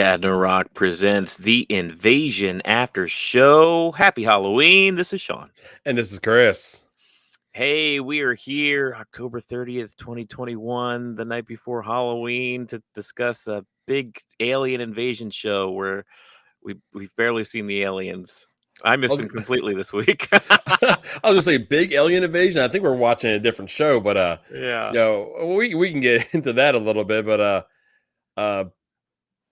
Dadnarok presents The Invasion After Show. Happy Halloween. This is Sean. And this is Chris. Hey, we are here October 30th, 2021, the night before Halloween, to discuss a big alien invasion show where we've barely seen the aliens. I missed them completely this week. I was gonna say big alien invasion. I think we're watching a different show, but Yeah. we can get into that a little bit. But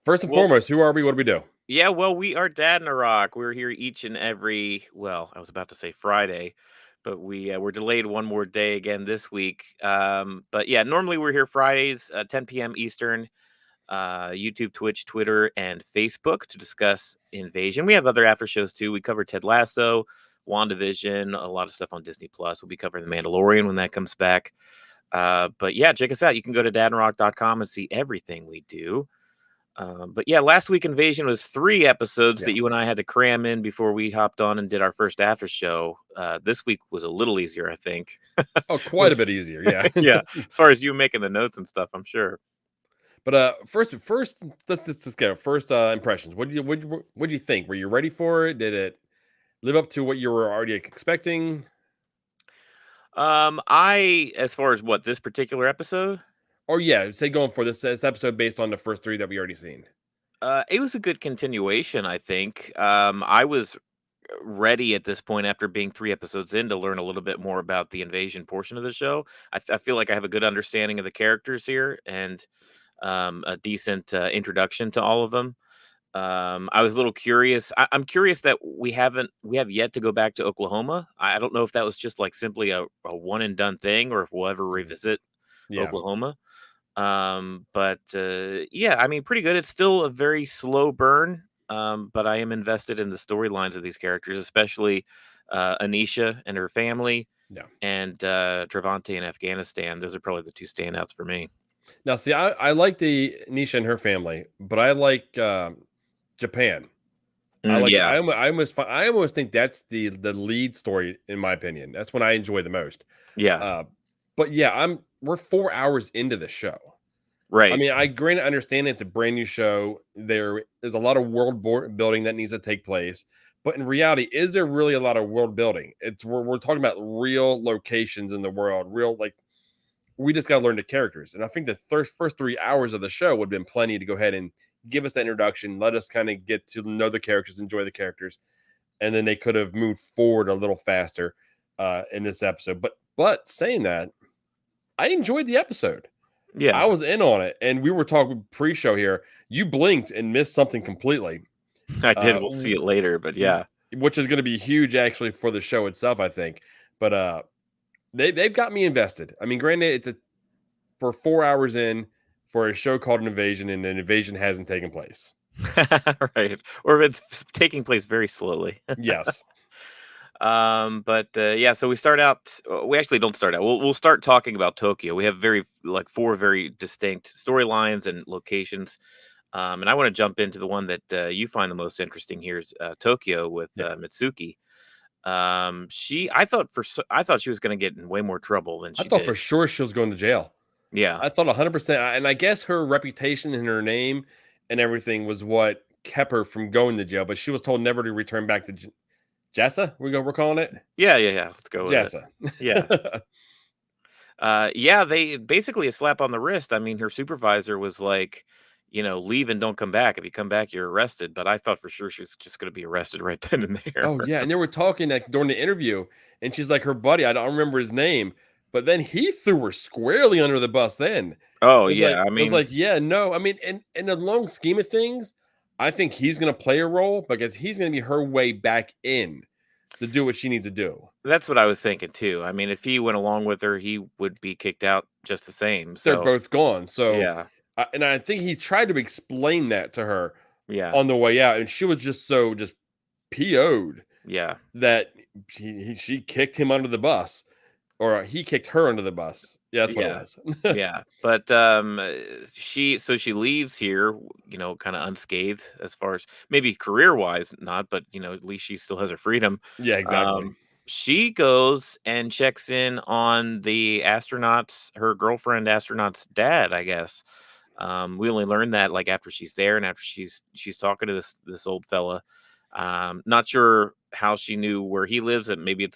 first and foremost, who are we? What do we do? Yeah, well, we are Dadnarok. We're here each and every, well, I was about to say Friday, but we're delayed one more day again this week. But yeah, normally we're here Fridays, 10 p.m. Eastern, YouTube, Twitch, Twitter, and Facebook to discuss Invasion. We have other after shows too. We covered Ted Lasso, WandaVision, a lot of stuff on Disney Plus. We'll be covering The Mandalorian when that comes back. But yeah, check us out. You can go to dadnarok.com and see everything we do. But yeah, last week Invasion was 3 episodes that you and I had to cram in before we hopped on and did our first after show. This week was a little easier, I think. Oh, quite a bit easier, yeah. Yeah, as far as you making the notes and stuff, I'm sure. But first, let's get our first impressions. What do you think? Were you ready for it? Did it live up to what you were already expecting? As far as what, this particular episode? Or yeah, say going for this episode based on the first 3 that we already seen. It was a good continuation, I think. I was ready at this point after being 3 episodes in to learn a little bit more about the invasion portion of the show. I feel like I have a good understanding of the characters here and a decent introduction to all of them. I was a little curious. I'm curious that we have yet to go back to Oklahoma. I don't know if that was just like simply a one and done thing or if we'll ever revisit Oklahoma. But yeah, I mean, pretty good. It's still a very slow burn. But I am invested in the storylines of these characters, especially Aneesha and her family. Yeah. And Trevante in Afghanistan. Those are probably the 2 standouts for me. Now, see, I like the Aneesha and her family, but I like Japan. Yeah. I almost think that's the lead story in my opinion. That's when I enjoy the most. Yeah. But yeah, we're 4 hours into the show. Right. I mean, I understand it's a brand new show. There's a lot of world building that needs to take place, but in reality, is there really a lot of world building? We're talking about real locations in the world, real like. We just got to learn the characters. And I think the first 3 hours of the show would have been plenty to go ahead and give us that introduction, let us kind of get to know the characters, enjoy the characters. And then they could have moved forward a little faster in this episode. But saying that, I enjoyed the episode. Yeah. I was in on it. And we were talking pre-show here. You blinked and missed something completely. I did. We'll see it later, but yeah. Which is going to be huge actually for the show itself, I think. But they've got me invested. I mean, granted, it's for 4 hours in for a show called An Invasion, and an invasion hasn't taken place. Right. Or it's taking place very slowly. Yes. But yeah, so we start out. We actually don't start out. We'll start talking about Tokyo. We have 4 very distinct storylines and locations. And I want to jump into the one that you find the most interesting here is Tokyo with Mitsuki. I thought she was going to get in way more trouble than she did. I thought for sure she was going to jail. Yeah. I thought 100%. And I guess her reputation and her name and everything was what kept her from going to jail. But she was told never to return back to Jasa. We're calling it? Yeah. Let's go with Jasa. It. Yeah. Yeah, they basically a slap on the wrist. I mean, her supervisor was like, leave and don't come back. If you come back, you're arrested. But I thought for sure she was just going to be arrested right then and there. Oh, yeah. And they were talking during the interview, and she's like, her buddy, I don't remember his name, but then he threw her squarely under the bus then. Oh, yeah. I was like, yeah, no. I mean, in the long scheme of things, I think he's going to play a role because he's going to be her way back in to do what she needs to do. That's what I was thinking, too. I mean, if he went along with her, he would be kicked out just the same. So they're both gone. So, yeah. And I think he tried to explain that to her on the way out. And she was just PO'd. Yeah. That she kicked him under the bus. Or he kicked her under the bus. Yeah, that's what it was. Yeah. But she leaves here, kind of unscathed as far as maybe career-wise, not, but at least she still has her freedom. Yeah, exactly. She goes and checks in on the astronaut's, her girlfriend astronaut's dad, I guess. We only learn that like after she's there and after she's talking to this old fella. Not sure how she knew where he lives. And maybe it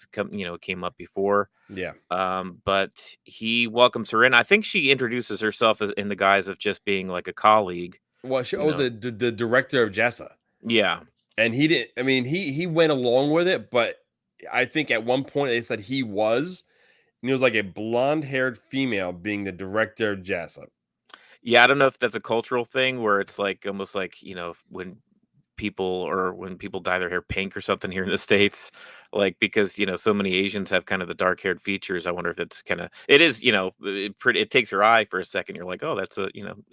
came up before. Yeah. But he welcomes her in. I think she introduces herself as in the guise of just being like a colleague. Well, she You was know, the director of Jasa, yeah, and he didn't. I mean, he went along with it, but I think at one point they said he was, and he was like a blonde haired female being the director of Jasa. yeah. I don't know if that's a cultural thing where it's like almost like when people dye their hair pink or something here in the States, like, because, so many Asians have kind of the dark-haired features. I wonder if it's it is, it takes your eye for a second. You're like, "Oh,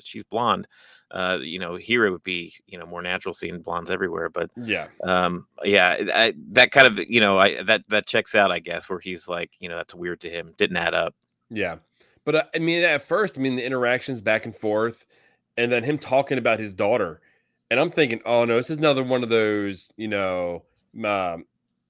she's blonde." Here it would be, more natural seeing blondes everywhere, but, Yeah. yeah, that kind of, that checks out, I guess, where he's like, that's weird to him. Didn't add up. Yeah. But, I mean, at first, I mean, the interactions back and forth, and then him talking about his daughter, and I'm thinking, "Oh, no, this is another one of those,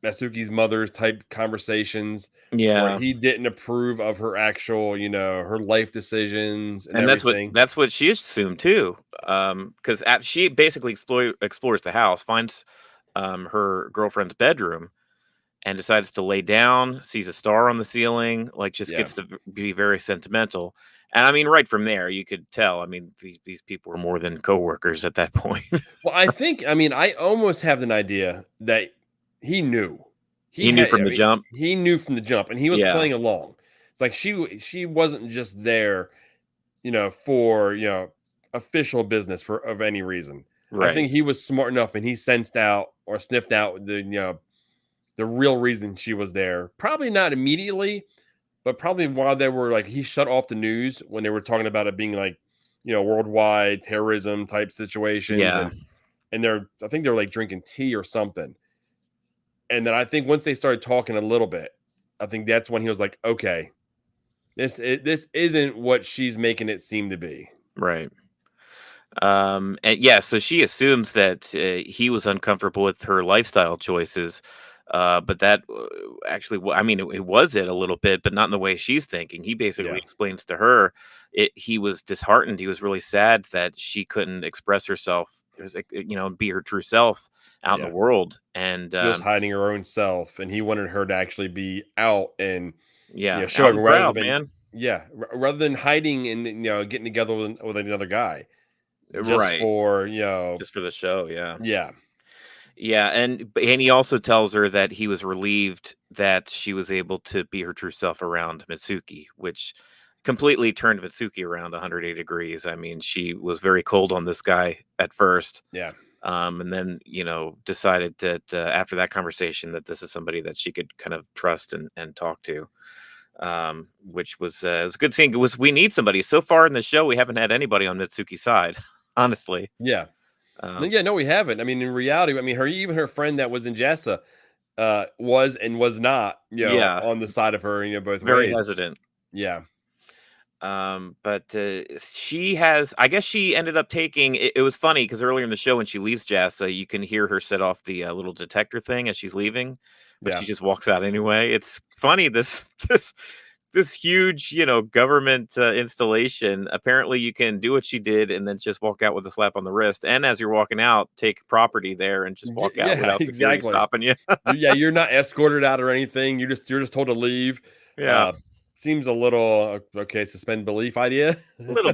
Masuki's mother type conversations where Yeah. he didn't approve of her actual, her life decisions and And that's what everything." that's what she assumed too, because she basically explores the house, finds, her girlfriend's bedroom, and decides to lay down, sees a star on the ceiling, like, just Yeah. gets to be very sentimental, and, I mean, right from there, you could tell, I mean, these people were more than coworkers at that point. Well, I mean, I almost have an idea that he knew. He knew from I the mean, jump. he knew from the jump, and he was Yeah, playing along. It's like she wasn't just there, for, official business for of any reason. I right. think he was smart enough and he sensed out or sniffed out the real reason she was there. Probably not immediately, but probably while they were like he shut off the news when they were talking about it being like, worldwide terrorism type situations Yeah, and I think they're like drinking tea or something. And then I think once they started talking a little bit, I think that's when he was like, okay, this isn't what she's making it seem to be. right. And yeah, so she assumes that he was uncomfortable with her lifestyle choices, but that actually, I mean, it was it a little bit, but not in the way she's thinking. He basically Yeah. explains to her he was disheartened. He was really sad that she couldn't express herself, be her true self out in the Yeah. world. And Just hiding her own self, and he wanted her to actually be out and, yeah, show out and everyone rather proud, than man. rather than hiding and, getting together with another guy just Right, for, just for the show. Yeah. yeah, Yeah, and he also tells her that he was relieved that she was able to be her true self around Mitsuki, which completely turned Mitsuki around 180 degrees. I mean, she was very cold on this guy at first, yeah, and then decided that after that conversation that this is somebody that she could kind of trust and talk to. Which was a good scene. It was we need somebody. So far in the show, we haven't had anybody on Mitsuki's side, honestly. yeah. No, Um, yeah, no, we haven't. I mean, in reality, I mean, her friend that was in Jessa, was and was not, yeah, on the side of her, both very ways. hesitant. Yeah, But she has, I guess she ended up taking it was funny because earlier in the show when she leaves Jassa, you can hear her set off the little detector thing as she's leaving, but yeah. she just walks out anyway. It's funny this this huge, government installation. Apparently you can do what she did and then just walk out with a slap on the wrist. And as you're walking out, take property there and just walk out Yeah, without security exactly. stopping you. Yeah, you're not escorted out or anything. You're just told to leave. Yeah. Uh, Seems a little okay. Suspend belief idea. A little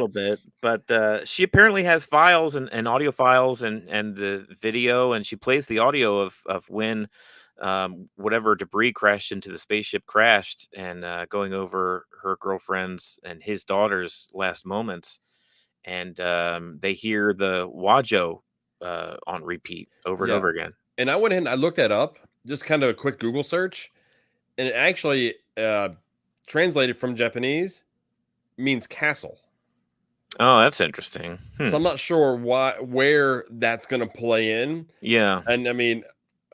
bit, but, she apparently has files and audio files and the video, and she plays the audio of when, whatever debris crashed into the spaceship crashed and, going over her girlfriend's and his daughter's last moments, and, they hear the Wajo, on repeat over and Yeah, over again. and I went ahead and I looked that up. Just kind of a quick Google search, and it actually translated from Japanese means castle. Oh, that's interesting. So Hmm. I'm not sure where that's going to play in. Yeah, And I mean,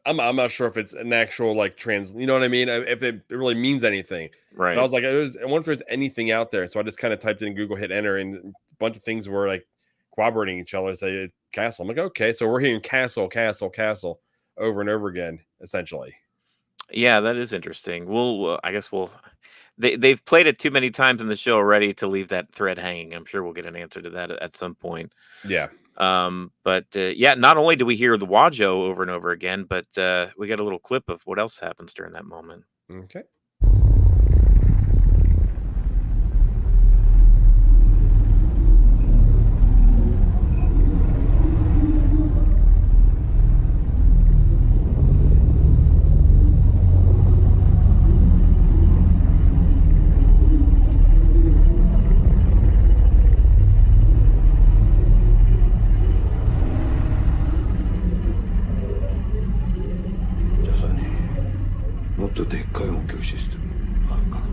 I'm not sure if it's an actual like you know what I mean? If it really means anything. But I right. was like, I wonder if there's anything out there. So I just kind of typed in Google, hit enter, and a bunch of things were like corroborating each other. Say castle. I'm like, okay, so we're hearing castle, castle, castle over and over again, essentially. Yeah, that is interesting. I guess we'll they've played it too many times in the show already to leave that thread hanging. I'm sure we'll get an answer to that at some point. Yeah. But yeah, not only do we hear the Wajo over and over again, but we got a little clip of what else happens during that moment. Okay. Jasa にもっとでっかい音響システムあるかな。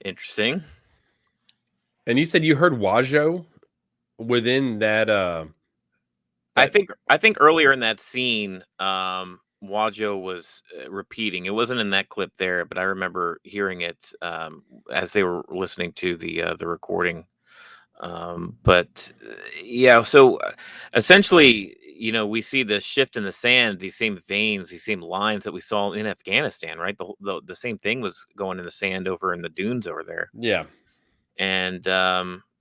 Interesting. And you said you heard Wajo within that I think earlier in that scene, Wajo was repeating. It wasn't in that clip there, but I remember hearing it as they were listening to the recording. But yeah, so essentially, we see the shift in the sand, these same veins, these same lines that we saw in Afghanistan, right? The same thing was going in the sand over in the dunes over there. yeah. And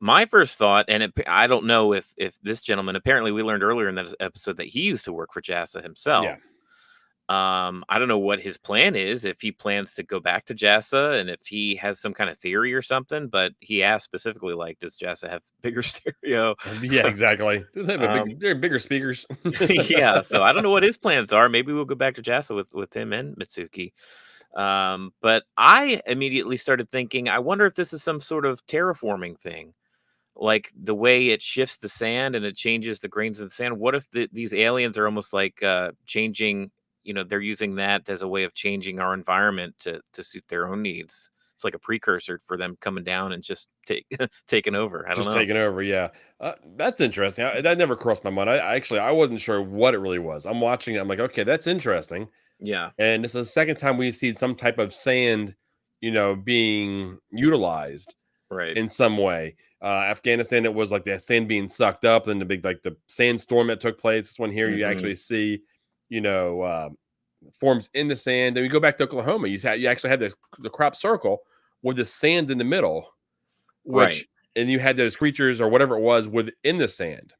my first thought, and I don't know if this gentleman, apparently we learned earlier in that episode that he used to work for Jasa Yeah. himself. I don't know what his plan is, if he plans to go back to Jasa and if he has some kind of theory or something, but he asked specifically, like, does Jasa have bigger stereo? Yeah, exactly. They have Um, they're bigger speakers. yeah, so I don't know what his plans are. Maybe we'll go back to Jasa with him and Mitsuki. But I immediately started thinking, I wonder if this is some sort of terraforming thing, like the way it shifts the sand and it changes the grains of the sand. What if these aliens are almost like changing? They're using that as a way of changing our environment to suit their own needs. It's like a precursor for them coming down and just taking over. I don't Just know. taking over, yeah. That's interesting. That never crossed my mind. I wasn't sure what it really was. I'm watching it. I'm like, okay, that's interesting. Yeah. And this is the second time we've seen some type of sand, being utilized Right. in some way. Afghanistan, it was like the sand being sucked up, then the big like the sandstorm that took place. This one here, you Hmm. actually see, you know, uh, forms in the sand. Then you go back to Oklahoma, you actually had the crop circle with the sand in the middle, which Right. and you had those creatures or whatever it was within the sand.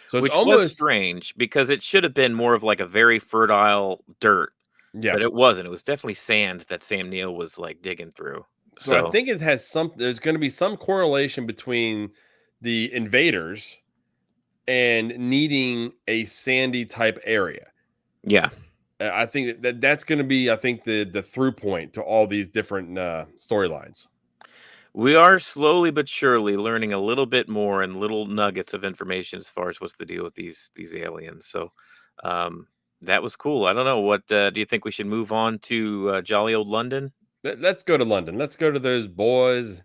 So it's Which was almost strange because it should have been more of like a very fertile dirt, yeah. but it wasn't. It was definitely sand that Sam Neill was like digging through. So I So think it has some. There's going to be some correlation between the invaders and needing a sandy type area. yeah. I think that's going to be, I think, the through point to all these different storylines. We are slowly but surely learning a little bit more and little nuggets of information as far as what's the deal with these aliens. So um, that was cool. I don't know what do you think we should move on to jolly old London? Let's go to London. Let's go to those boys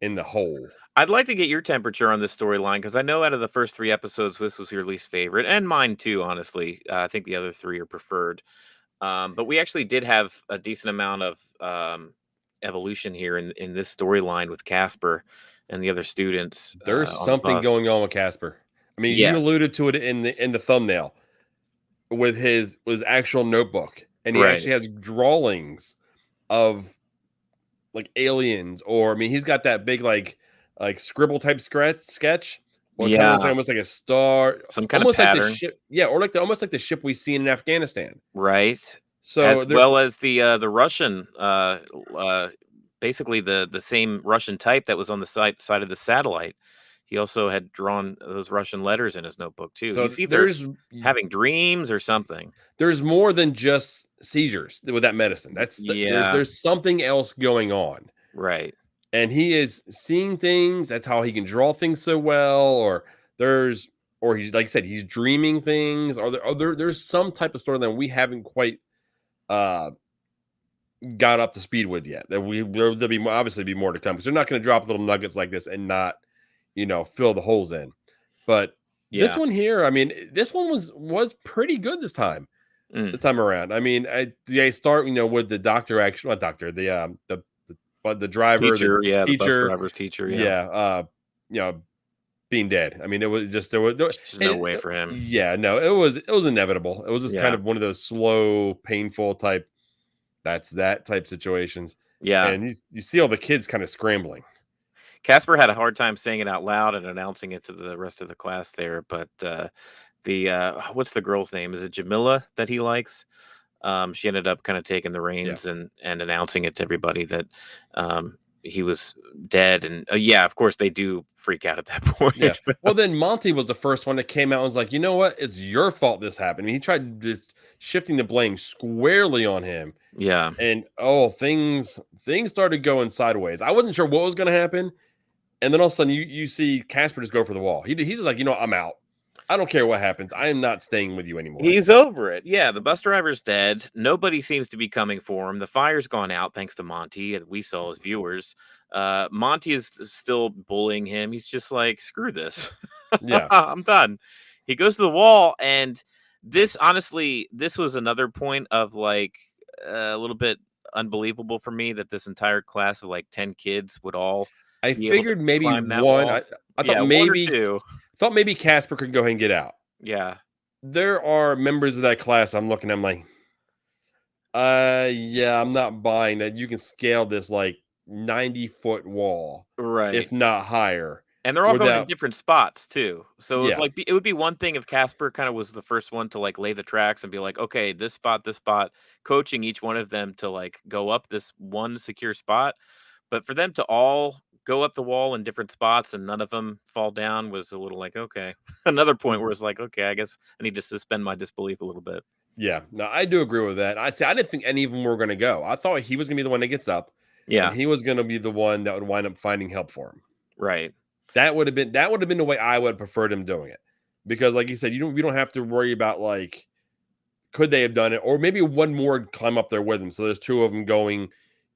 in the hole. I'd like to get your temperature on this storyline because I know out of the first three episodes, this was your least favorite, and mine too. Honestly, I think the other three are preferred. But we actually did have a decent amount of evolution here in this storyline with Casper and the other students There's on the something bus. going on with Casper. I mean, you Yes, alluded to it in the thumbnail with his actual notebook, and he right. actually has drawings of like aliens, or I mean, he's got that big like scribble type sketch. Well, it kind of looks like Yeah, almost like a star, some kind of almost like the pattern, ship, yeah, or like almost like the ship we see in Afghanistan. right? So As there's well as the Russian, basically the same Russian type that was on the side of the satellite. He also had drawn those Russian letters in his notebook too. so He's either there's having dreams or something. there's more than just seizures with that medicine. Yeah, There's something else going on, right. and he is seeing things. That's how he can draw things so well. Or there's or he's like I said, he's dreaming things. There's some type of storyline we haven't quite uh got up to speed with yet. There'll be obviously be more to come because they're not going to drop little nuggets like this and not fill the holes in. But this Yeah. one here, I mean, this one was pretty good Mm. this time around. I mean, they start with the doctor, actually not doctor, the driver, the Teacher, yeah, the bus teacher, driver's teacher, yeah. yeah, you know being dead. I mean, it was just there was there, There's no way for him. yeah, no, it was inevitable. It was just kind Yeah. of one of those slow, painful type that's that type situations. Yeah. And you see all the kids kind of scrambling. Casper had a hard time saying it out loud and announcing it to the rest of the class there, but, what's the girl's name? Is it Jamila that he likes? She ended up kinda taking the Yeah. reins and announcing it to everybody that, he was dead, and, yeah, of course, they do freak out at that Yeah. point. Well, then Monty was the first one that came out and was like, you know what? It's your fault this happened. He tried shifting the blame squarely on him. Yeah. And oh, things started going sideways. I wasn't sure what was gonna happen. And then all of a sudden you see Casper just go for the wall. He's just like, you know, I'm out. I don't care what happens. I am not staying with you anymore. He's over it. Yeah, the bus driver's dead. Nobody seems to be coming for him. The fire's gone out thanks to Monty, and we saw as viewers. Monty is still bullying him. He's just like, screw this. Yeah. I'm done. He goes to the wall, and this honestly, this was another point of like a little bit unbelievable for me that this entire class of like 10 kids would all I be able to figured maybe climb that one. wall. I thought Yeah, one or maybe two. Casper could go ahead and get out. Yeah, There are members of that class I'm looking, I'm like, yeah, I'm not buying that you can scale this like 90-foot wall, right. if not higher, And they're all going in without different spots too. So it's yeah. like it would be one thing if Casper kind of was the first one to like lay the tracks and be like, okay, this spot, coaching each one of them to like go up this one secure spot. But for them to all go up the wall in different spots and none of them fall down was a little like, okay. Another point where it's like, okay, I guess I need to suspend my disbelief a little bit. Yeah, no, I do agree with that. I didn't think any of them were going to go. I thought he was going to be the one that gets up, and Yeah, he was going to be the one that would wind up finding help for him. right. That would have been the way I would have preferred him doing it, because like you said, we don't have to worry about like could they have done it, or maybe one more climb up there with him. So there's two of them going,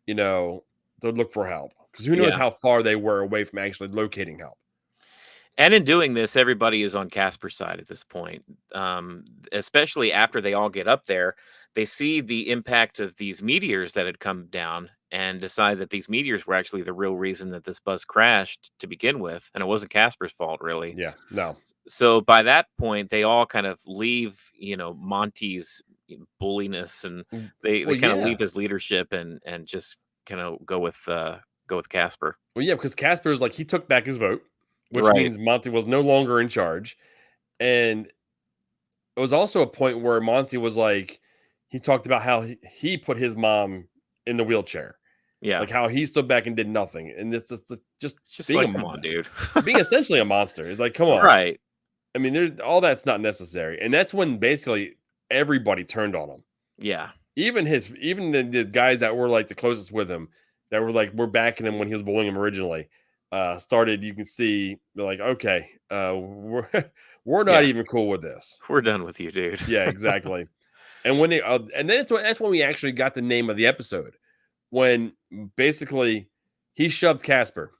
you know, to look for help, because who knows Yeah. how far they were away from actually locating help. And in doing this, everybody is on Casper's side at this point. Especially after they all get up there, they see the impact of these meteors that had come down and decide that these meteors were actually the real reason that this bus crashed to begin with, and it wasn't Casper's fault, really. Yeah, no, So by that point, they all kind of leave, Monty's bulliness, and they well, kind of yeah. leave his leadership and just kind of go with Casper. Well, yeah, because Casper is like he took back his vote, which Right. means Monty was no longer in charge. And it was also a point where Monty was like, he talked about how he put his mom in the wheelchair, Yeah. like how he stood back and did nothing. And this just It's just being like, come on, dude. being essentially a monster. It's like, come on. Right. I mean, there's all that's not necessary. And that's when basically everybody turned on him. Yeah. Even the guys that were like the closest with him, that were like we're backing him when he was bullying him originally, started, you can see they're like, okay, we're we're not Yeah. even cool with this. We're done with you, dude. Yeah, exactly. And when they and then that's when we actually got the name of the episode, when basically he shoved Casper.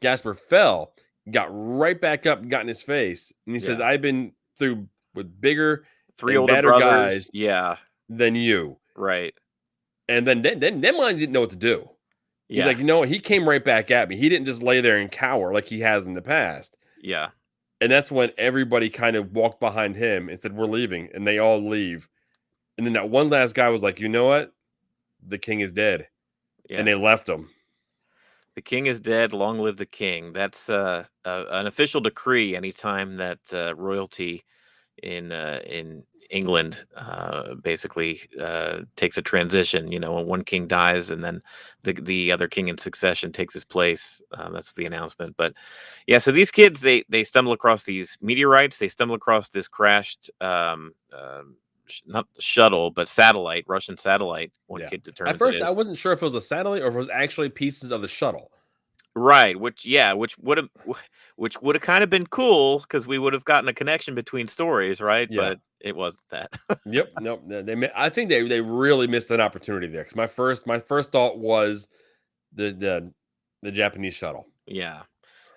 Casper fell, got right back up, and got in his face, and he says, Yeah. "I've been through with bigger 3 and older badder brothers. guys Yeah. than you." Right. And then mine didn't know what to do. He's Yeah. like, you know what? He came right back at me. He didn't just lay there and cower like he has in the past. Yeah. And that's when everybody kind of walked behind him and said, "We're leaving," and they all leave. And then that one last guy was like, "You know what? The king is dead," Yeah. and they left him. The king is dead. Long live the king. That's an official decree anytime that royalty in England basically takes a transition. When one king dies and then the other king in succession takes his place. That's the announcement. But yeah, so these kids they stumble across these meteorites. They stumble across this crashed not shuttle but satellite, Russian satellite. One Yeah. kid At determines it first, I is. wasn't sure if it was a satellite or if it was actually pieces of the shuttle. Right, which would have kind of been cool because we would have gotten a connection between stories, right? Yeah. But it wasn't that. Yep. Nope. I think they really missed an opportunity there, because my first thought was the Japanese shuttle. Yeah.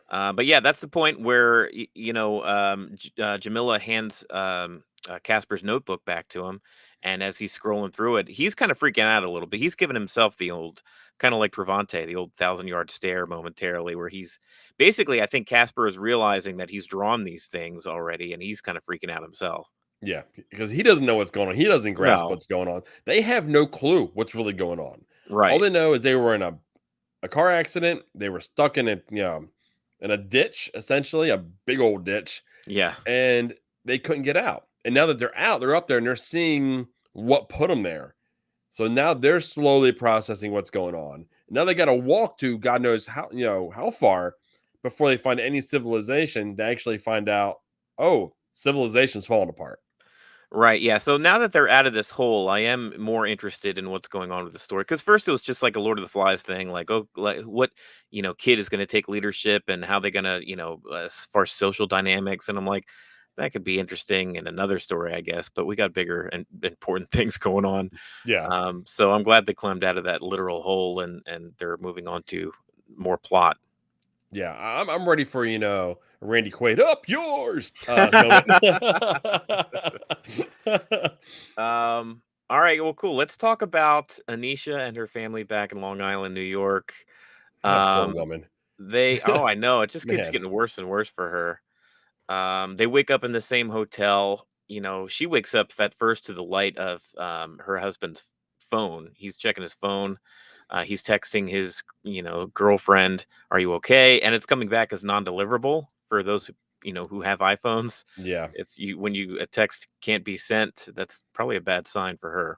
But yeah, that's the point where Jamila hands Casper's notebook back to him, And as he's scrolling through it, he's kind of freaking out a little bit. He's giving himself the old, kind of like Trevante, the old 1,000 yard stare momentarily, where he's basically, I think Casper is realizing that he's drawn these things already, and he's kind of freaking out himself. Yeah, because he doesn't know what's going on. He doesn't grasp No, what's going on. They have no clue what's really going on. All right. they know is they were in a car accident. They were stuck in in a ditch, essentially a big old ditch, Yeah. and they couldn't get out. And now that they're out, they're up there and they're seeing what put them there. So now they're slowly processing what's going on. Now they got to walk to God knows how far before they find any civilization to actually find out, oh, civilization's falling apart. Right, yeah, so now that they're out of this hole, I am more interested in what's going on with the story. Because first it was just like a Lord of the Flies thing, like, oh, like, what, kid is gonna take leadership and how they gonna, as far as social dynamics, and I'm like, "That could be interesting in another story, I guess," but we got bigger and important things going on. Yeah. So I'm glad they climbed out of that literal hole and they're moving on to more plot. Yeah, I'm ready for Randy Quaid up yours moment. All right, well, cool. Let's talk about Aneesha and her family back in Long Island, New York. That poor Um, woman, I know, it just keeps man. getting worse and worse for her. They wake up in the same hotel. She wakes up at first to the light of her husband's phone. He's checking his phone. He's texting his, girlfriend, "Are you okay?" And it's coming back as non-deliverable for those who have iPhones. Yeah, It's you when you a text can't be sent. That's probably a bad sign for her,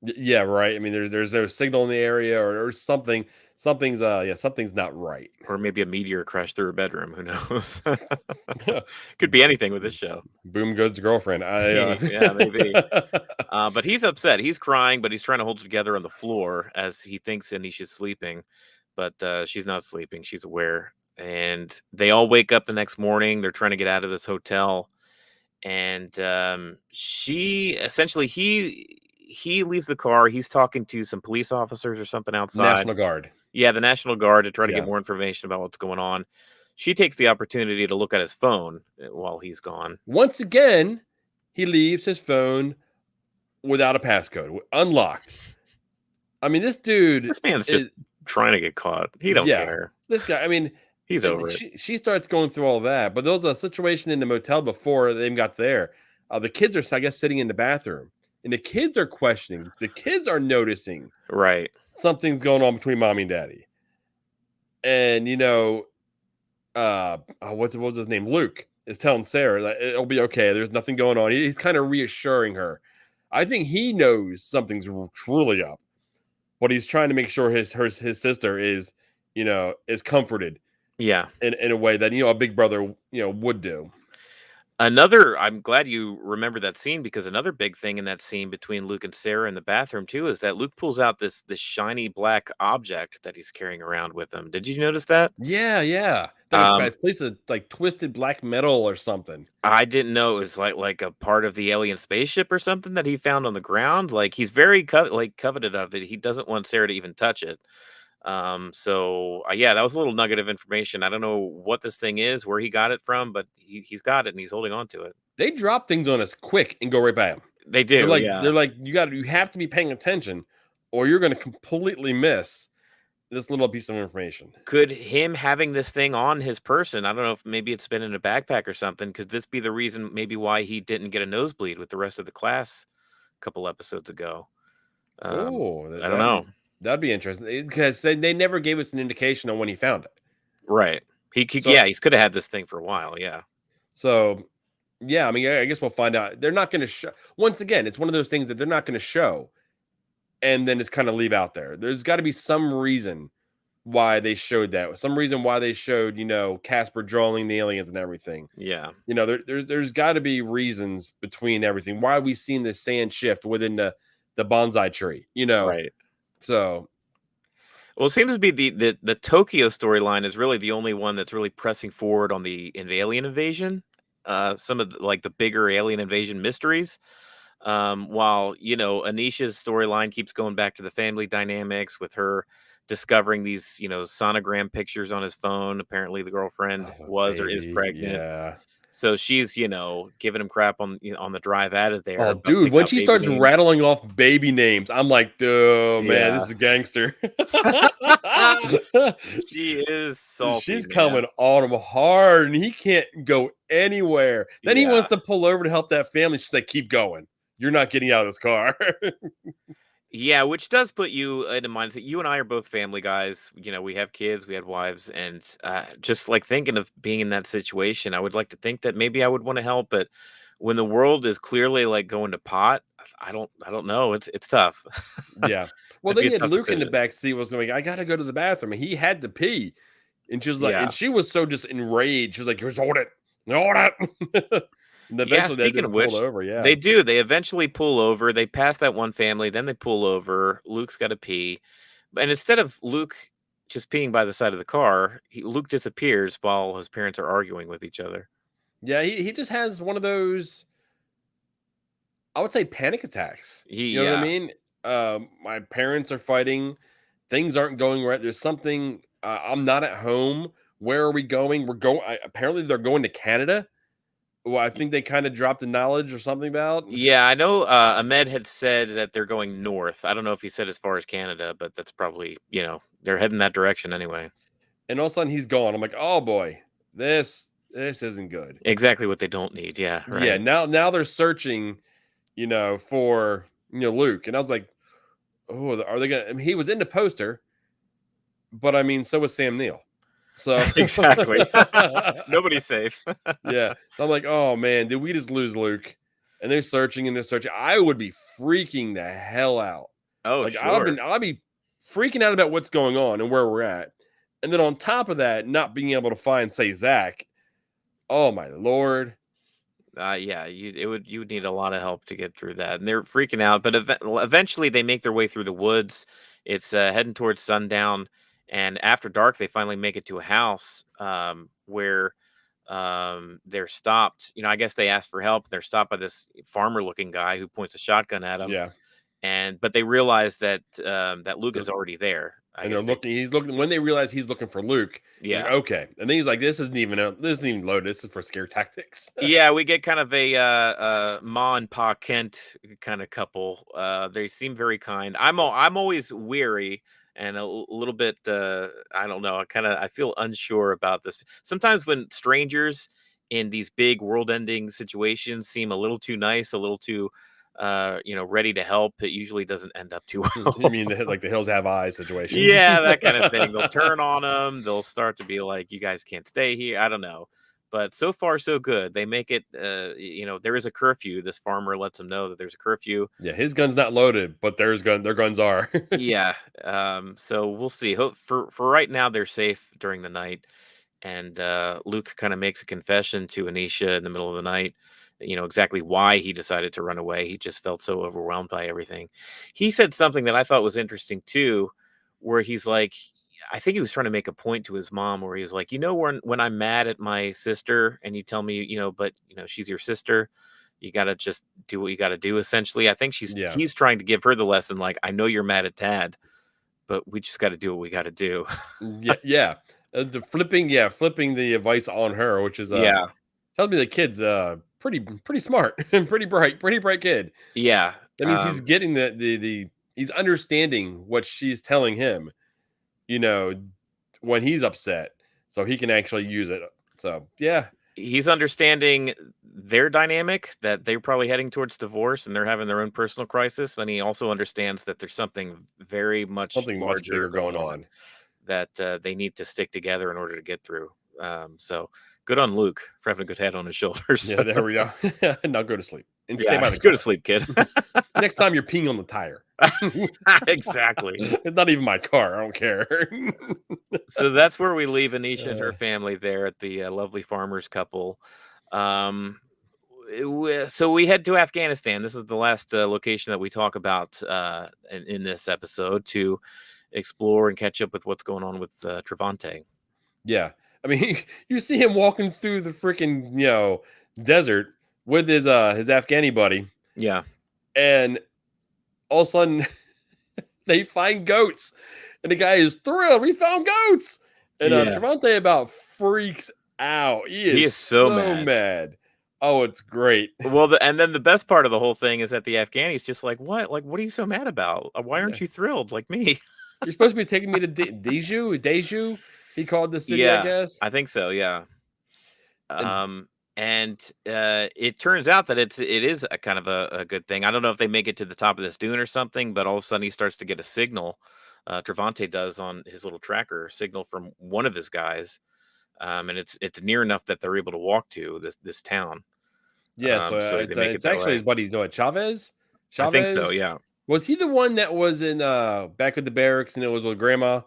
yeah, right. I mean, there's no signal in the area or something. Something's not right. or maybe a meteor crashed through her bedroom. Who knows? Could be anything with this show. Boom goes the girlfriend. Yeah, maybe. But he's upset. He's crying, but he's trying to hold it together on the floor as he thinks Anisha's sleeping, but she's not sleeping. She's aware, and they all wake up the next morning. They're trying to get out of this hotel, and she essentially he leaves the car. He's talking to some police officers or something outside. National Guard. Yeah, the National Guard to try to get Yeah. more information about what's going on. She takes the opportunity to look at his phone while he's gone. Once again, he leaves his phone without a passcode, unlocked. I mean, this dude This man's just is trying to get caught. He don't yeah. care. This guy. I mean, He's over it. she starts going through all that, but there was a situation in the motel before they even got there. The kids are, I guess, sitting in the bathroom, and the kids are questioning. The kids are noticing Right. something's going on between mommy and daddy. And what was his name? Luke is telling Sarah that it'll be okay. There's nothing going on. He's kind of reassuring her. I think he knows something's truly up, but he's trying to make sure his sister is comforted Yeah. in a way that a big brother would do. I'm glad you remember that scene because another big thing in that scene between Luke and Sarah in the bathroom too is that Luke pulls out this shiny black object that he's carrying around with him. Did you notice that? Yeah. It's like a Um, piece of like twisted black metal or something. I didn't know it was like a part of the alien spaceship or something that he found on the ground. Like he's very coveted of it. He doesn't want Sarah to even touch it. Yeah, that was a little nugget of information. I don't know what this thing is, where he got it from, but he's got it and he's holding on to it. They drop things on us quick and go right by them. They They're do, like yeah. they're like you have to be paying attention, or you're going to completely miss this little piece of information. Could him having this thing on his person, I don't know if maybe it's been in a backpack or something, could this be the reason maybe why he didn't get a nosebleed with the rest of the class a couple episodes ago? Oh, I don't know. that'd be interesting because they never gave us an indication on when he found it. Right. So Yeah, he's could have had this thing for a while, yeah. so yeah, I mean, I guess we'll find out. They're not going to show. Once again, it's one of those things that they're not going to show, and then just kind of leave out there. There's got to be some reason why they showed that. Some reason why they showed, Casper drawing the aliens and everything. Yeah. There's got to be reasons between everything. Why we seen this sand shift within the bonsai tree. Right. So Well, it seems to be the Tokyo storyline is really the only one that's really pressing forward on the alien invasion. Some of like the bigger alien invasion mysteries. While Anisha's storyline keeps going back to the family dynamics with her discovering these sonogram pictures on his phone. Apparently, the girlfriend oh, was or is baby, pregnant. yeah. So she's, giving him crap on the drive out of there Oh, about dude, picking when out she baby starts names. rattling off baby names, I'm like, dude, man, this Yeah. is a gangster. She is salty, She's coming man. on him hard, and he can't go anywhere. Then he Yeah. wants to pull over to help that family. She's like, keep going. You're not getting out of this car. Yeah, which does put you in a mindset. You and I are both family guys. We have kids, we have wives, and just like thinking of being in that situation, I would like to think that maybe I would want to help, but when the world is clearly like going to pot, I don't know. It's tough. Yeah. Well, That'd then be a you had tough Luke in the decision. back seat was going, I gotta go to the bathroom. And he had to pee. And she was like, and Yeah. she was so just enraged. She was like, just hold it. Hold it. And Yeah, eventually they speaking did of pulled which, over. Yeah. they do. They eventually pull over. They pass that one family, then they pull over. Luke's got to pee. And instead of Luke just peeing by the side of the car, Luke disappears while his parents are arguing with each other. Yeah. He just has one of those, I would say, panic attacks. You know what I Yeah. mean? My parents are fighting. Things aren't going right. There's something. I'm not at home. Where are we going? We're going. Apparently, they're going to Canada. Well, I think they kind of dropped the knowledge or something about. Yeah, I know Ahmed had said that they're going north. I don't know if he said as far as Canada, but that's probably, they're heading that direction anyway. And all of a sudden, he's gone. I'm like, oh boy, this isn't good. Exactly what they don't need. Yeah, Yeah. right. Now they're searching, for Luke, and I was like, oh, are they gonna? I mean, he was in the poster, but I mean, so was Sam Neill. So Exactly. Nobody's safe. yeah. So I'm like, oh man, did we just lose Luke? And they're searching and they're searching. I would be freaking the hell out. Oh, Like sure. I'll be freaking out about what's going on and where we're at. And then on top of that, not being able to find, say, Zach. Oh my lord. Yeah, you would need a lot of help to get through that, and they're freaking out. But eventually, they make their way through the woods. It's heading towards sundown, and after dark, they finally make it to a house where they're stopped. I guess they ask for help. They're stopped by this farmer-looking guy who points a shotgun at them, Yeah. but they realize that that Luke They're is already there. I and they're guess they, looking, he's looking when they realize he's looking for Luke, he's like, yeah. okay. And then he's like, this isn't even loaded. This is for scare tactics. Yeah, we get kind of a Ma and Pa Kent kind of couple. They seem very kind. I'm always weary and little bit. I don't know. I feel unsure about this. Sometimes when strangers in these big world-ending situations seem a little too nice, a little too, ready to help, it usually doesn't end up too You well. mean like the hills have eyes situations? Yeah, that kind of thing. They'll turn on them. They'll start to be like, "You guys can't stay here." I don't know, but so far so good. They make it. There is a curfew. This farmer lets them know that there's a curfew. Yeah, his gun's not loaded, but their guns are. Yeah. So we'll see. Hope for right now they're safe during the night. And Luke kind of makes a confession to Aneesha in the middle of the night. Exactly why he decided to run away. He just felt so overwhelmed by everything. He said something that I thought was interesting too, where he's like, I think he was trying to make a point to his mom, where he was like, when I'm mad at my sister, and you tell me, but she's your sister. You gotta just do what you gotta do. Essentially, I think Yeah. he's trying to give her the lesson, like, I know you're mad at Dad, but we just got to do what we got to do. Yeah, yeah. Flipping the advice on her, which is Yeah. tells me the kid's pretty smart and pretty bright kid. Yeah. That means he's getting the he's understanding what she's telling him, you know, when he's upset, so he can actually use it. So yeah, He's understanding their dynamic, that they're probably heading towards divorce and they're having their own personal crisis. And he also understands that there's something very much something much larger bigger going going on on. that they need to stick together in order to get through. So good on Luke for having a good head on his shoulders. Yeah, there we go. Now go to sleep and stay Yeah. by the Go to car. sleep, kid. Next time you're peeing on the tire. Exactly. It's not even my car. I don't care. So that's where we leave Anisha and her Uh, family there at the lovely farmers couple. Um, so we head to Afghanistan. This is the last location that we talk about in this episode to explore and catch up with what's going on with Trevante. yeah. I mean, you see him walking through the freaking, desert with his Afghani buddy, Yeah, and all of a sudden they find goats, and the guy is thrilled. We found goats, and yeah, Trevante about freaks Ow, he He is is so so mad. mad. Oh, it's great. Well, and then the best part of the whole thing is that the Afghani's just like, "What? Like, what are you so mad about? Why Yeah. aren't you thrilled like me?" You're supposed to be taking me to Deju, he called the city, I Yeah, guess. I think so, yeah. And Um, and, it turns out that it is a kind of a good thing. I don't know if they make it to the top of this dune or something, but all of a sudden he starts to get a signal, Trevante does on his little tracker, signal from one of his guys, and it's near enough that they're able to walk to this town, yeah, so so they make it it's that actually way. his buddy, you know what, Chavez? I think so, Chavez? yeah. Was he the one that was in back at the barracks and it was with grandma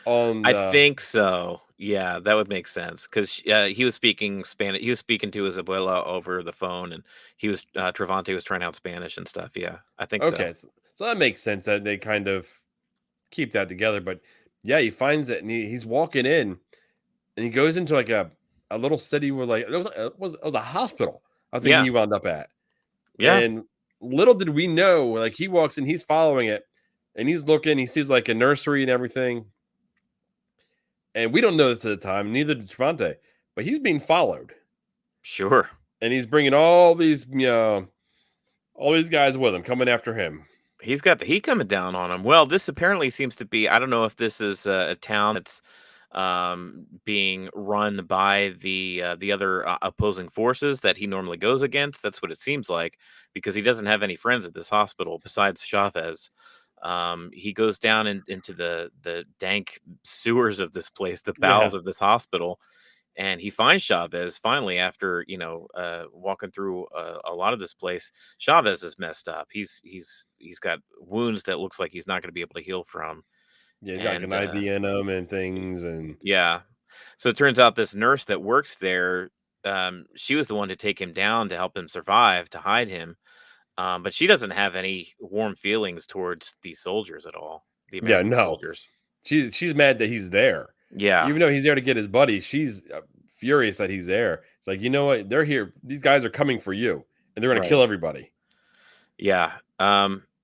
on I the think so. Yeah, that would make sense 'cause, he was speaking Spanish. He was speaking to his abuela over the phone, and he was Trevante was trying out Spanish and stuff, yeah, I think so. okay, so that makes sense that they kind of keep that together. But yeah, he finds it and he's walking in and he goes into like a little city where like it was a hospital, I think Yeah, he wound up at. yeah, And little did we know, like he walks in, he's following it, and he's looking, he sees like a nursery and everything. And we don't know this at the time, neither did Trevante, but he's being followed. sure. And he's bringing all these guys with him coming after him. He's got the heat coming down on him. Well, this apparently seems to be I don't know if this is a town that's, being run by the other, opposing forces that he normally goes against. That's what it seems like, because he doesn't have any friends at this hospital besides Chavez. He goes down into the dank sewers of this place, the Yeah. bowels of this hospital, and he finds Chavez finally after walking through a lot of this place. Chavez is messed up. He's got wounds that looks like he's not going to be able to heal from, Yeah, he's got like and an IV in him and things. And yeah. So it turns out this nurse that works there, she was the one to take him down to help him survive, to hide him. But she doesn't have any warm feelings towards these soldiers at all, the yeah, American no, soldiers. she's mad that he's there. Yeah, Even though he's there to get his buddy, she's furious that he's there. It's like, you know what? They're here. These guys are coming for you, and they're going to right. kill everybody. Yeah.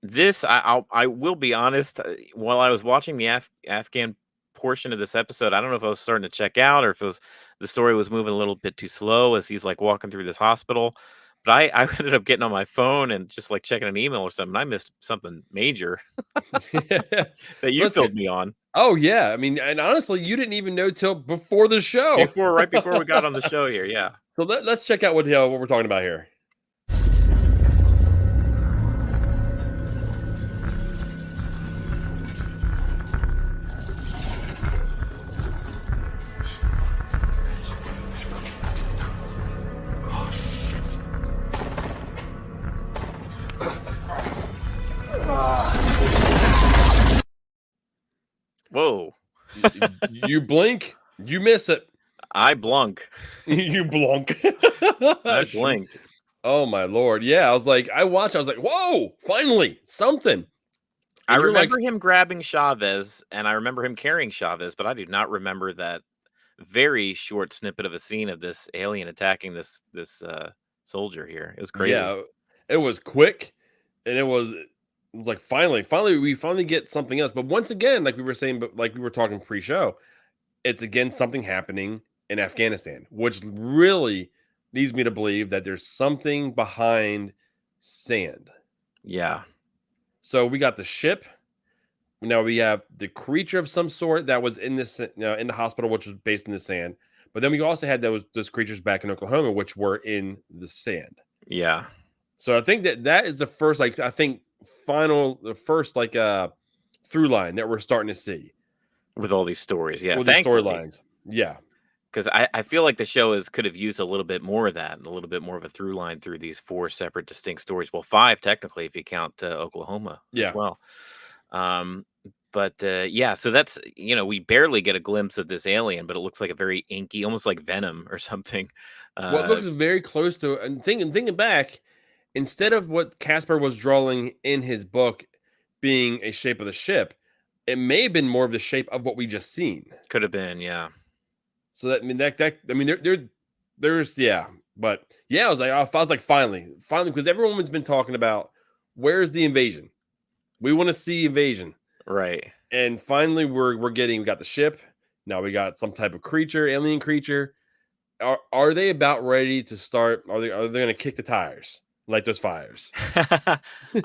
This I will be honest. While I was watching the Afghan portion of this episode, I don't know if I was starting to check out or if it was the story was moving a little bit too slow as he's like walking through this hospital. But I ended up getting on my phone and just like checking an email or something. I missed something major that So you let's filled get. me on Oh yeah, I mean, and honestly, you didn't even know till before the show. right before we got on the show here. Yeah. So let's check out what we're talking about here. Whoa. You blink, you miss it. I blunk. You blunk. I blinked. Oh my lord! Yeah, I was like, I watched. I was like, whoa! Finally, something. I And you're like, remember him grabbing Chavez, and I remember him carrying Chavez, but I do not remember that very short snippet of a scene of this alien attacking this soldier here. It was crazy. yeah, it was quick, and it was like finally, we finally get something else. But once again, like we were saying, but like we were talking pre-show, it's again something happening in Afghanistan, which really leads me to believe that there's something behind sand. Yeah. So we got the ship. Now we have the creature of some sort that was in this in the hospital, which was based in the sand. But then we also had those creatures back in Oklahoma, which were in the sand. Yeah. So I think that is the first, like I think the first like through line that we're starting to see With all these stories. Yeah. with these Thankfully. storylines. Yeah, Because I feel like the show could have used a little bit more of that and a little bit more of a through line through these four separate distinct stories. Well, five technically, if you count Oklahoma as yeah. well. Um, but yeah, so that's we barely get a glimpse of this alien, but it looks like a very inky, almost like Venom or something. What Uh, looks very close to, and thinking back, instead of what Casper was drawing in his book being a shape of the ship, it may have been more of the shape of what we just seen. could have been, yeah. So that I mean that I mean there's yeah, but yeah, I was like finally because everyone's been talking about where's the invasion. We want to see invasion, Right. and finally we got the ship. Now we got some type of creature, alien creature. are they about ready to start? Are they going to kick the tires like those fires?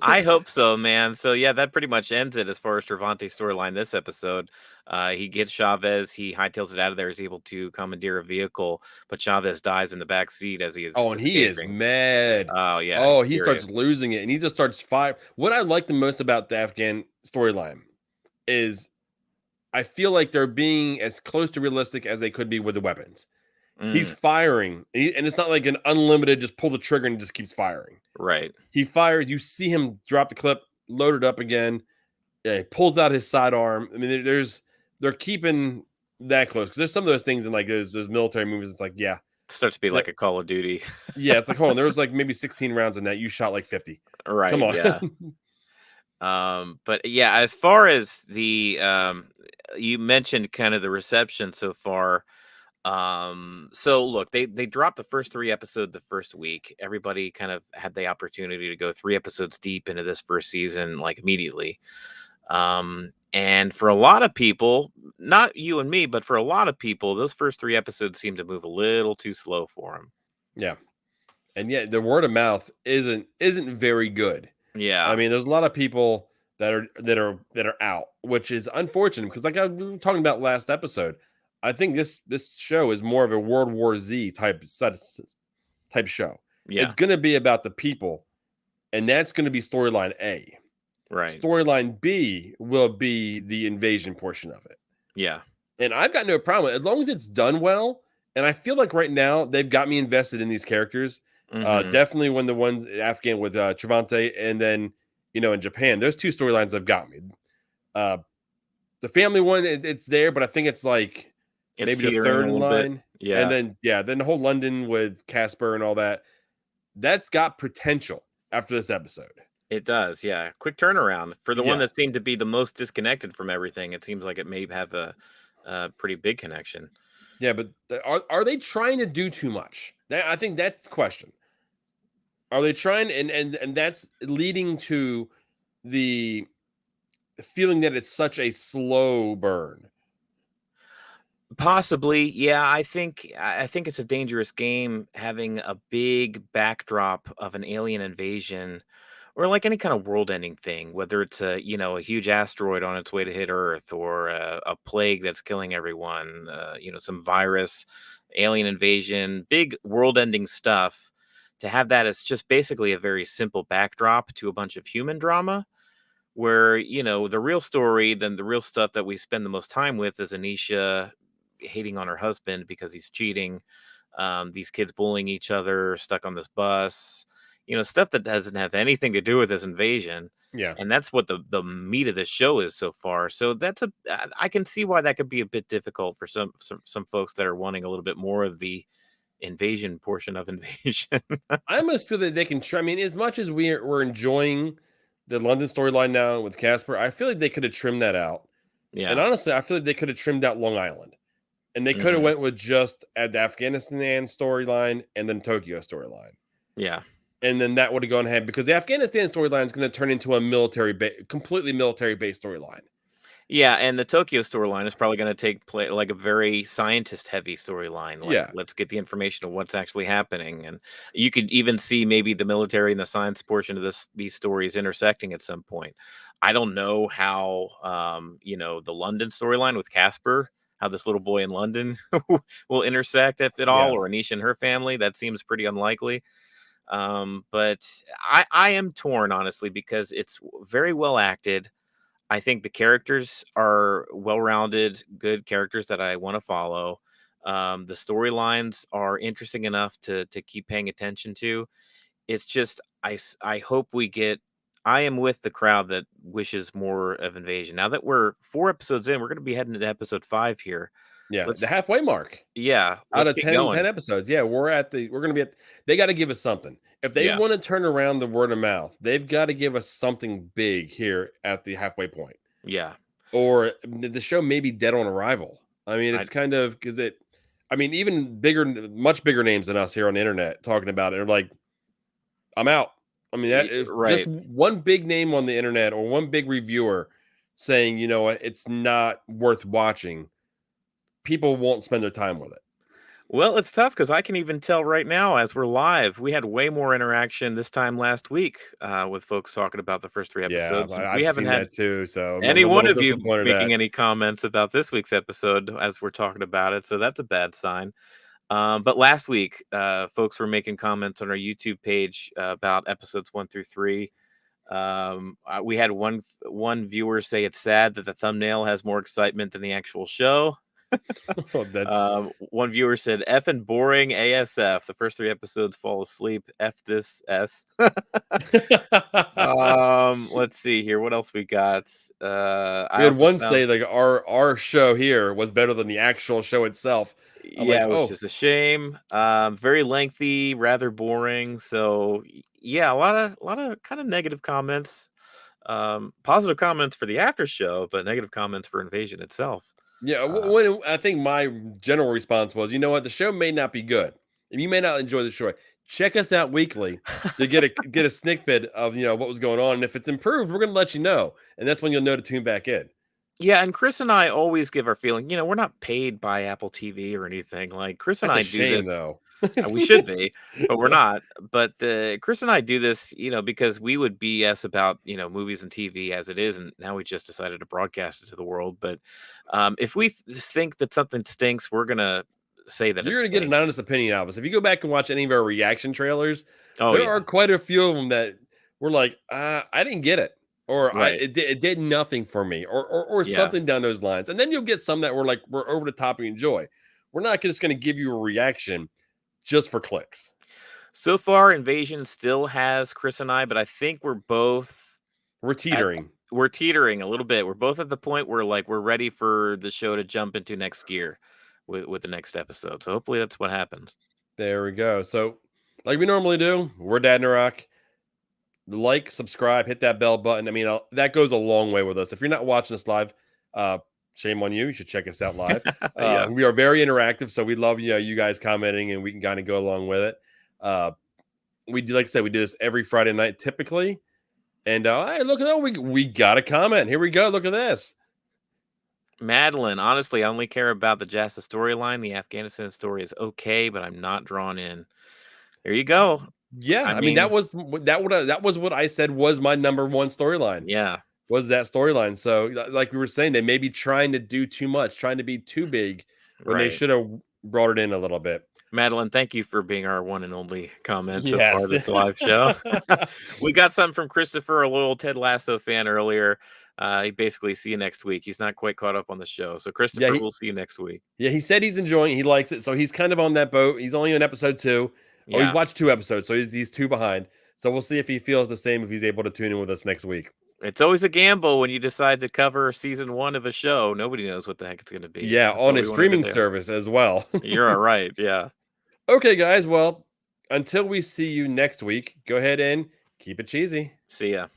I hope so, man. So yeah, that pretty much ends it as far as Trevante's storyline this episode. He gets Chavez, he hightails it out of there, is able to commandeer a vehicle, but Chavez dies in the back seat as he is Oh, and he is escaping. mad. Oh yeah, he's Oh, he furious. starts losing it, and he just starts fire. What I like the most about the Afghan storyline is I feel like they're being as close to realistic as they could be with the weapons. He's Mm, firing, and it's not like an unlimited just pull the trigger and just keeps firing. right. He fires. You see him drop the clip, load it up again. Yeah, he pulls out his sidearm. I mean, they're keeping that close because there's some of those things in like those military movies. It's like, yeah, Starts to be that, like a Call of Duty. yeah. It's like, hold on, there was like maybe 16 rounds in that. You shot like 50. Come Right, on. yeah. But yeah, as far as the you mentioned kind of the reception so far. So look, they dropped the first 3 episodes the first week. Everybody kind of had the opportunity to go 3 episodes deep into this first season, like immediately. And for a lot of people, not you and me, but for a lot of people, those first 3 episodes seem to move a little too slow for them. Yeah, and yet the word of mouth isn't very good. I Yeah. mean, there's a lot of people that are out, which is unfortunate because, like we were talking about last episode, I think this show is more of a World War Z type show. Yeah. It's going to be about the people, and that's going to be storyline A. Right. Storyline B will be the invasion portion of it, Yeah. and I've got no problem as long as it's done well. And I feel like right now they've got me invested in these characters. Hmm. Definitely when the ones Afghan with Trevante, and then in Japan, those two storylines have got me. Uh, the family one, it's there, but I think it's like It's maybe the teetering third a in little bit. line, and Yeah. then the whole London with Casper and all that. That's got potential after this episode. It does, yeah. Quick turnaround. For the one Yeah, that seemed to be the most disconnected from everything, it seems like it may have a pretty big connection. yeah, but are they trying to do too much? I think that's the question. Are they trying, and that's leading to the feeling that it's such a slow burn. Possibly, yeah. I think it's a dangerous game having a big backdrop of an alien invasion or like any kind of world-ending thing, whether it's a huge asteroid on its way to hit Earth or a plague that's killing everyone, some virus, alien invasion, big world-ending stuff. To have that as just basically a very simple backdrop to a bunch of human drama where the real story, then the real stuff that we spend the most time with is Aneesha hating on her husband because he's cheating, these kids bullying each other, stuck on this bus, stuff that doesn't have anything to do with this invasion. Yeah, And that's what the meat of the show is so far. So I can see why that could be a bit difficult for some folks that are wanting a little bit more of the invasion portion of invasion. I almost feel that they can try. I mean, as much as we're enjoying the London storyline now with Casper, I feel like they could have trimmed that out. And Yeah. honestly, I feel like they could have trimmed out Long Island, and they could have Hmm. went with just at the Afghanistan storyline and then Tokyo storyline, Yeah. and then that would have gone ahead because the Afghanistan storyline is going to turn into a completely military based storyline. Yeah, and the Tokyo storyline is probably gonna take play like a very scientist-heavy storyline, like, Yeah, let's get the information of what's actually happening, and you could even see maybe the military and the science portion of these stories intersecting at some point. I don't know how, the London storyline with Casper, how this little boy in London will intersect, if at all, yeah, or Anisha and her family, that seems pretty unlikely. But I am torn, honestly, because it's very well acted. I think the characters are well-rounded, good characters that I want to follow. The storylines are interesting enough to keep paying attention to. It's just I hope we get. I am with the crowd that wishes more of Invasion. Now that we're 4 episodes in, we're going to be heading into episode 5 here. yeah. The Let's halfway mark. Yeah, Out let's of get 10 going. episodes, yeah, we're gonna be at. They got to give us something if they Yeah, want to turn around the word of mouth. They've got to give us something big here at the halfway point, yeah. or the show may be dead on arrival. I mean, I it's kind of because it. I mean, even bigger, much bigger names than us here on the internet talking about it are like, I'm out. I mean, that if just right. one big name on the internet or one big reviewer saying, you know what, it's not worth watching. People won't spend their time with it. Well, it's tough because I can even tell right now as we're live, we had way more interaction this time last week with folks talking about the first 3 Yeah, episodes. We I've haven't seen had that too, so I'm any a one little of you disappointed making at. any comments about this week's episode as we're talking about it, so that's a bad sign. But last week, folks were making comments on our YouTube page about episodes 1 through 3. We had one viewer say it's sad that the thumbnail has more excitement than the actual show. Oh, that's One viewer said, "Effing boring ASF. The first 3 episodes fall asleep. F this S." Let's see here. What else we got? I We had also one found, say like our show here was better than the actual show itself. I'm like, yeah, which oh is a shame. Very lengthy, rather boring. So yeah, a lot of kind of negative comments. Positive comments for the after show, but negative comments for Invasion itself. yeah. Uh, When I think my general response was, you know what, the show may not be good, and you may not enjoy the show. Check us out weekly to get a snick bit of what was going on, and if it's improved, we're going to let you know, and that's when you'll know to tune back in. yeah, and Chris and I always give our feeling. We're not paid by Apple TV or anything. Like Chris and That's a I do shame, this. though. We should be, but we're not. But Chris and I do this, because we would BS about movies and TV as it is, and now we just decided to broadcast it to the world. But if we think that something stinks, we're gonna say that it You're gonna get an stinks. honest opinion out of us. If you go back and watch any of our reaction trailers, Oh there yeah, are quite a few of them that were like, I didn't get it, or right, it did nothing for me, or yeah. something down those lines. And then you'll get some that were like, we're over the top and enjoy. We're not just gonna give you a reaction just for clicks. So far, Invasion still has Chris and I, but I think we're both We're at teetering. we're teetering a little bit. We're both at the point where like we're ready for the show to jump into next gear with the next episode. So hopefully that's what happens. There we go. So, like we normally do, we're Dadnarok. Like, subscribe, hit that bell button. I mean, that goes a long way with us. If you're not watching us live, uh, shame on you. You should check us out live. Yeah. We are very interactive, so we love you guys commenting, and we can kind of go along with it. Uh, we do, like I said, we do this every Friday night typically. And hey, look at that, we got a comment. Here we go. Look at this. Madeline, honestly, I only care about the Jasa storyline. The Afghanistan story is okay, but I'm not drawn in. There you go. Yeah, I I mean that mean, was that was what I said was my number one storyline. yeah, Was that storyline. So, like we were saying, they may be trying to do too much, trying to be too big when they right. should have brought it in a little bit. Madeline, thank you for being our one and only comment so far Yes. this live show. We got something from Christopher, a loyal Ted Lasso fan earlier. He basically see you next week. He's not quite caught up on the show. So yeah, Christopher, we'll see you next week. he said he's enjoying it. He likes it. So he's kind of on that boat. He's only on episode 2. Oh, he's Yeah. watched 2 episodes, so he's 2 behind. So we'll see if he feels the same if he's able to tune in with us next week. It's always a gamble when you decide to cover season 1 of a show. Nobody knows what the heck it's going to be. Yeah, That's on what a we wanted to streaming do. service as well. You're all right. Yeah. Okay, guys. Well, until we see you next week, go ahead and keep it cheesy. See ya.